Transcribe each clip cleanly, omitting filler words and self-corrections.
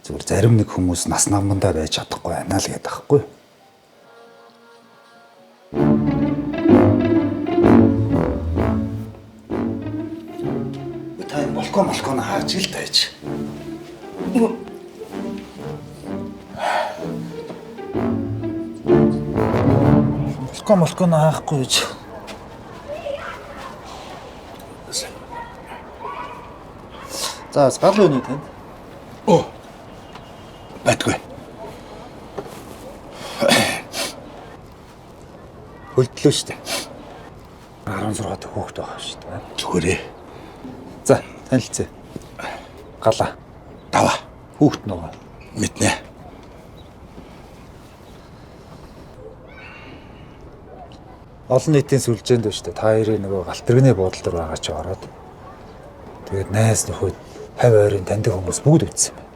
Зүгээр зарим нэг хүмүүс нас намдаа байж чадахгүй байна л гэдэг байхгүй. Та балкон хааж ил тааж. Балкон хаахгүй гэж. За гал юу нэг тань? Оо. Байтгүй. Хөлдлөө штэ. 16 дэх хүүхэд байгаа штэ. Зүгээрээ. За танилцъя. Гала. Даваа. Хүүхэд нөгөө. Мэднэ. Олон нийтийн сүлжээнд байна штэ. Та хоёрын нөгөө галтэргний буудлын дээр байгаа ч ороод. Тэгээд найз нөхөд 50 ойрын таньдаг хүмүүс бүгд үтсэн байна.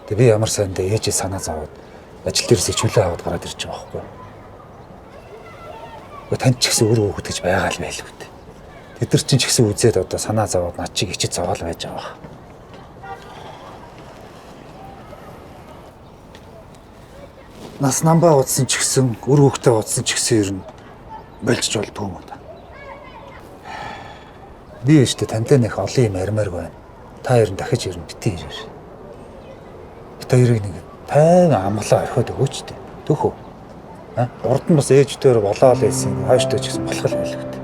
Тэгээд би ямар сайндаа ээжээ санаа зовоод ажил дээрээс чөлөө аваад гараад ирж байгаа байхгүй. Гэхдээ танд ч гэсэн өөр хүүхэд гэж байгаа л байлгүй дээ. Тэд нар чинь ч гэсэн үзээд одоо санаа зовоод над чиг ичиж зовоол байж байгаа. Нас намбаа удсан ч гэсэн, өр хүүхдээ удсан ч гэсэн ер нь болчих болдгоо юм да. Би өштэй тантай нэг олон юм ярмаар байна. Та хоёр нь дахиж ирнэ битээ ирээ. Бит хоёрыг нэг тайван амглаа орхиод өгөөч дээ. Төөхөө. Урд нь бас ээждээр болоо л байсан. Хойштой ч гэсэн болох л байлгүй.